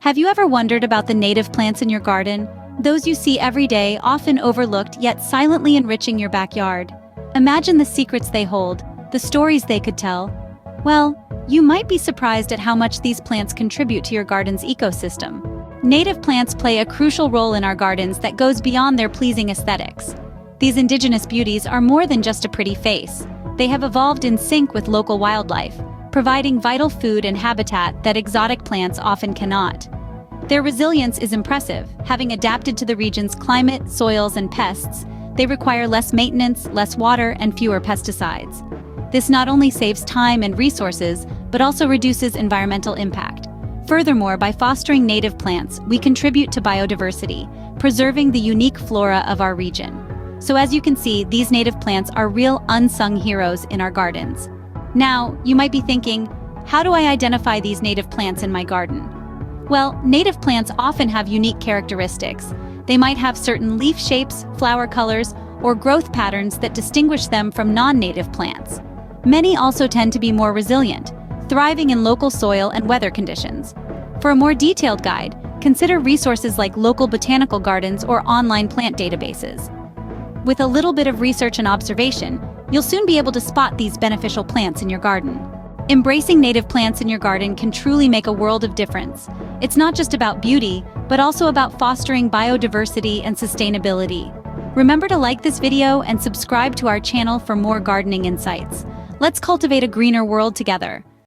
Have you ever wondered about the native plants in your garden? Those you see every day, often overlooked yet silently enriching your backyard. Imagine the secrets they hold, the stories they could tell. Well, you might be surprised at how much these plants contribute to your garden's ecosystem. Native plants play a crucial role in our gardens that goes beyond their pleasing aesthetics. These indigenous beauties are more than just a pretty face. They have evolved in sync with local wildlife, providing vital food and habitat that exotic plants often cannot. Their resilience is impressive. Having adapted to the region's climate, soils, and pests, they require less maintenance, less water, and fewer pesticides. This not only saves time and resources, but also reduces environmental impact. Furthermore, by fostering native plants, we contribute to biodiversity, preserving the unique flora of our region. So as you can see, these native plants are real unsung heroes in our gardens. Now, you might be thinking, how do I identify these native plants in my garden? Well, native plants often have unique characteristics. They might have certain leaf shapes, flower colors, or growth patterns that distinguish them from non-native plants. Many also tend to be more resilient, thriving in local soil and weather conditions. For a more detailed guide, consider resources like local botanical gardens or online plant databases. With a little bit of research and observation, you'll soon be able to spot these beneficial plants in your garden. Embracing native plants in your garden can truly make a world of difference. It's not just about beauty, but also about fostering biodiversity and sustainability. Remember to like this video and subscribe to our channel for more gardening insights. Let's cultivate a greener world together.